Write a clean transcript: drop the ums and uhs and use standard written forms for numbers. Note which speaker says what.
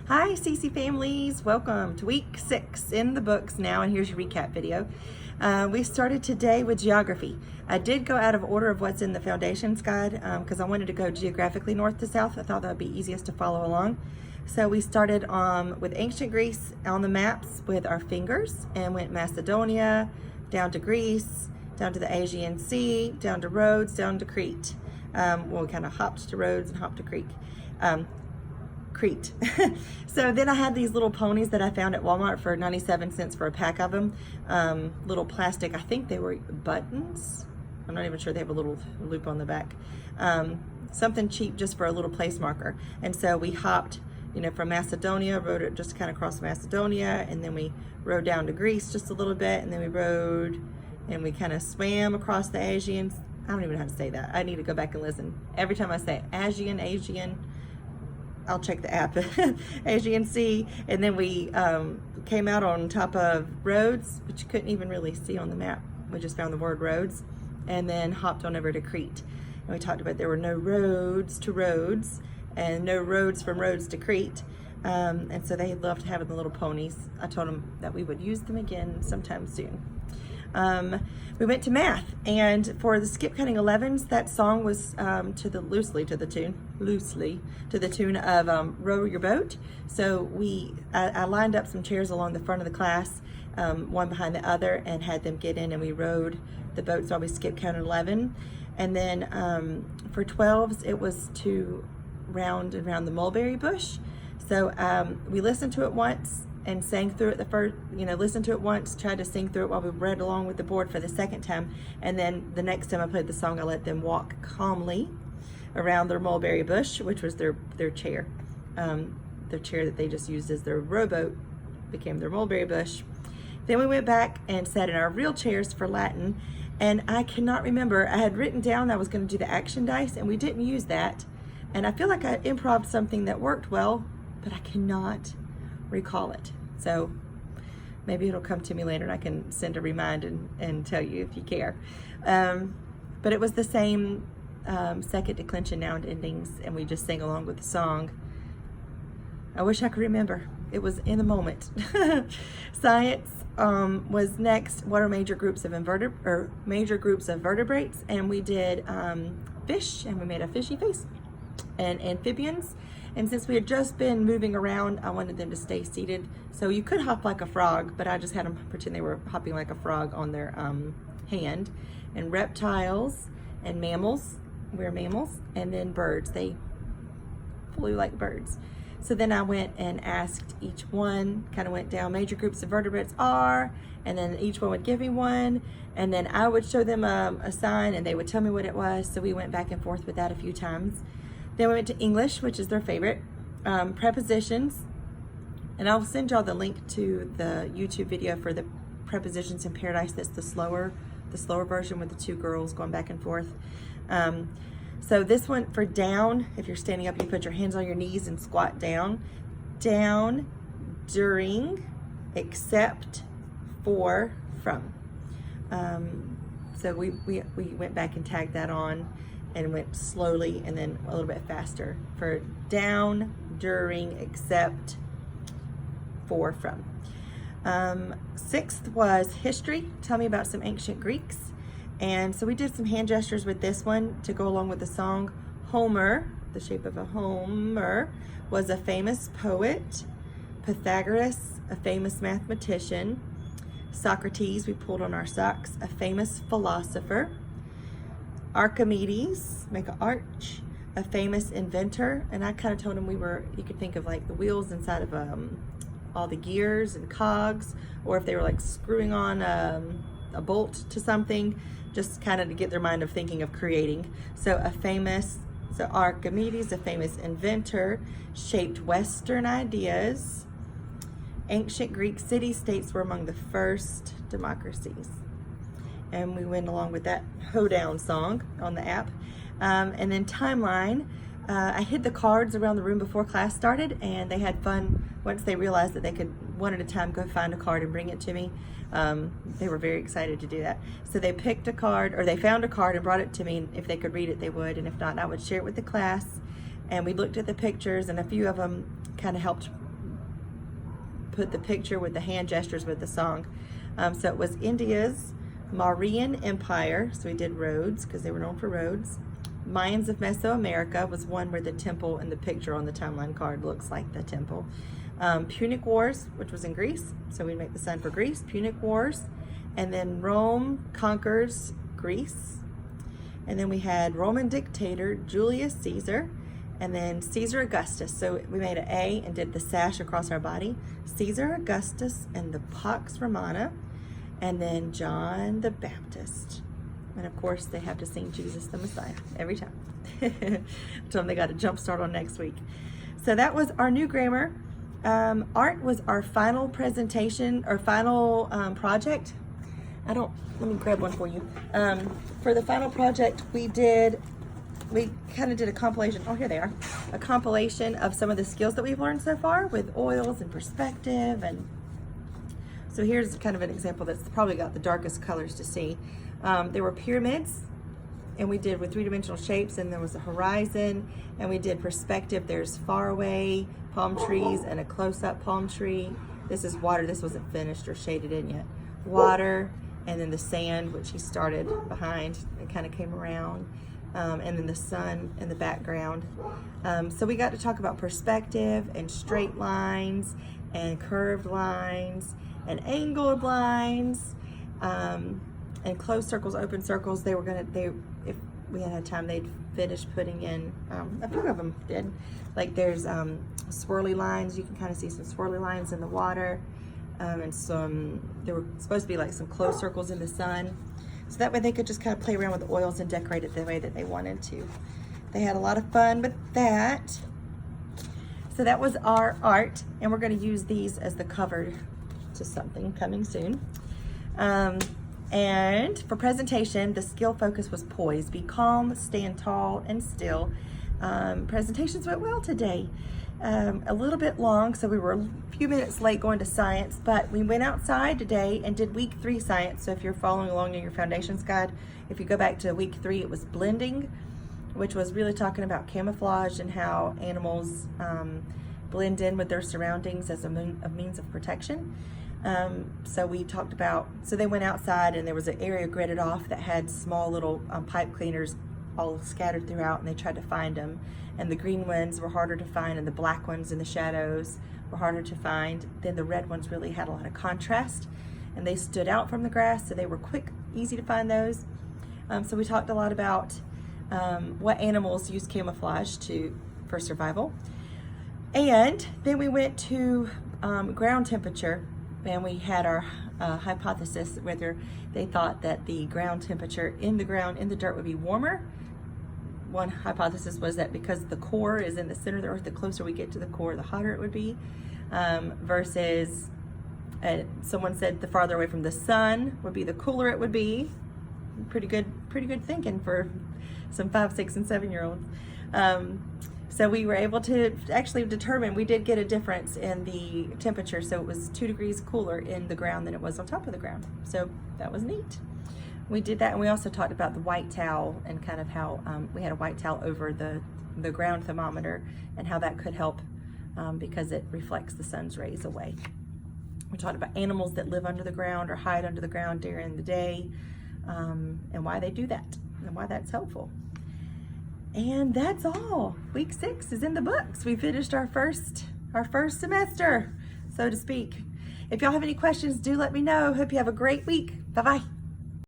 Speaker 1: Hi CC families, welcome to week 6 in the books now, and here's your recap video. We started today with geography. I did go out of order of what's in the foundations guide because I wanted to go geographically north to south. I thought that would be easiest to follow along. So we started with ancient Greece on the maps with our fingers and went Macedonia, down to Greece, down to the Aegean Sea, down to Rhodes, down to Crete. Well, we kind of hopped to Rhodes and hopped to Crete. So then I had these little ponies that I found at Walmart for 97 cents for a pack of them. Little plastic, I think they were buttons. I'm not even sure, they have a little loop on the back. Something cheap just for a little place marker. And so we hopped, from Macedonia, rode it just kind of across Macedonia, and then we rode down to Greece just a little bit, and then we rode and we kind of swam across the Aegean. I don't even know how to say that. I need to go back and listen. Every time I say Aegean, I'll check the app, Aegean Sea, and then we came out on top of Rhodes, which you couldn't even really see on the map. We just found the word Rhodes, and then hopped on over to Crete. And we talked about there were no roads to Rhodes, and no roads from Rhodes to Crete. And so they loved having the little ponies. I told them that we would use them again sometime soon. We went to math, and for the skip cutting 11s, that song was loosely to the tune of Row Your Boat. So I lined up some chairs along the front of the class, one behind the other, and had them get in, and we rowed the boats while we skip counted 11. And then for 12s, it was to round and round the mulberry bush. So we listened to it once and sang through it listened to it once, tried to sing through it while we read along with the board for the second time. And then the next time I played the song, I let them walk calmly around their mulberry bush, which was their chair. Their chair that they just used as their rowboat became their mulberry bush. Then we went back and sat in our real chairs for Latin. And I cannot remember, I had written down I was going to do the action dice, and we didn't use that. And I feel like I improv something that worked well, but I cannot recall it. So maybe it'll come to me later and I can send a remind and tell you if you care. But it was the same second declension noun endings, and we just sang along with the song. I wish I could remember. It was in the moment. Science was next. What are major groups of vertebrates? And we did fish, and we made a fishy face, and amphibians. And since we had just been moving around, I wanted them to stay seated. So you could hop like a frog, but I just had them pretend they were hopping like a frog on their hand. And reptiles and mammals, we're mammals, and then birds. They flew like birds. So then I went and asked each one, kind of went down, major groups of vertebrates are, and then each one would give me one, and then I would show them a sign, and they would tell me what it was. So we went back and forth with that a few times. Then we went to English, which is their favorite. Prepositions, and I'll send y'all the link to the YouTube video for the prepositions in Paradise. That's the slower version with the two girls going back and forth. So this one for down, if you're standing up, you put your hands on your knees and squat down. Down, during, except, for, from. So we went back and tagged that on and went slowly and then a little bit faster for down, during, except, for, from. 6th was history. Tell me about some ancient Greeks. And so we did some hand gestures with this one to go along with the song. Homer, the shape of a Homer, was a famous poet. Pythagoras, a famous mathematician. Socrates, we pulled on our socks, a famous philosopher. Archimedes, make an arch, a famous inventor. And I kind of told him you could think of like the wheels inside of all the gears and cogs, or if they were like screwing on a bolt to something, just kind of to get their mind of thinking of creating. So Archimedes, a famous inventor, shaped Western ideas. Ancient Greek city-states were among the first democracies. And we went along with that hoedown song on the app. And then timeline, I hid the cards around the room before class started, and they had fun once they realized that they could one at a time go find a card and bring it to me. They were very excited to do that. So they picked a card, or they found a card and brought it to me. If they could read it, they would, and if not, I would share it with the class. And we looked at the pictures, and a few of them kind of helped put the picture with the hand gestures with the song. So it was India's Mauryan Empire. So we did Rhodes because they were known for Rhodes. Mayans of Mesoamerica was one where the temple and the picture on the timeline card looks like the temple. Punic Wars, which was in Greece. So we make the sign for Greece, Punic Wars. And then Rome conquers Greece. And then we had Roman dictator Julius Caesar. And then Caesar Augustus. So we made an A and did the sash across our body. Caesar Augustus and the Pax Romana. And then John the Baptist. And of course, they have to sing Jesus the Messiah every time. Tell them they got a jump start on next week. So that was our new grammar. Art was our final presentation or final project. Let me grab one for you. For the final project, we kind of did a compilation. Oh, here they are. A compilation of some of the skills that we've learned so far with oils and perspective. And so here's kind of an example that's probably got the darkest colors to see. There were pyramids, and we did with three-dimensional shapes, and there was a horizon, and we did perspective. There's far away palm trees and a close-up palm tree. This is water. This wasn't finished or shaded in yet. Water, and then the sand, which he started behind and kind of came around, and then the sun in the background. So we got to talk about perspective and straight lines and curved lines and angled lines. And closed circles, open circles. If we had time, they'd finish putting in, a few of them did. Like there's swirly lines. You can kind of see some swirly lines in the water. And there were supposed to be like some closed circles in the sun. So that way they could just kind of play around with the oils and decorate it the way that they wanted to. They had a lot of fun with that. So that was our art. And we're going to use these as the cover to something coming soon. And for presentation, the skill focus was poise. Be calm, stand tall and still. Presentations went well today. A little bit long, so we were a few minutes late going to science, but we went outside today and did week 3 science. So if you're following along in your foundations guide, if you go back to week 3, it was blending, which was really talking about camouflage and how animals blend in with their surroundings as a means of protection. So we talked about, so they went outside and there was an area gridded off that had small little pipe cleaners all scattered throughout, and they tried to find them. And the green ones were harder to find, and the black ones in the shadows were harder to find. Then the red ones really had a lot of contrast, and they stood out from the grass, so they were quick, easy to find those. So we talked a lot about what animals use camouflage for survival. And then we went to ground temperature, and we had our hypothesis whether they thought that the ground temperature in the ground, in the dirt, would be warmer. One hypothesis was that because the core is in the center of the earth, the closer we get to the core, the hotter it would be, versus someone said the farther away from the sun would be, the cooler it would be. Pretty good thinking for some 5, 6, and 7-year-olds. So we were able to actually determine, we did get a difference in the temperature. So it was 2 degrees cooler in the ground than it was on top of the ground. So that was neat. We did that, and we also talked about the white towel and kind of how we had a white towel over the ground thermometer and how that could help because it reflects the sun's rays away. We talked about animals that live under the ground or hide under the ground during the day and why they do that and why that's helpful. And that's all. Week 6 is in the books. We finished our first semester, so to speak. If y'all have any questions, do let me know. Hope you have a great week. Bye-bye.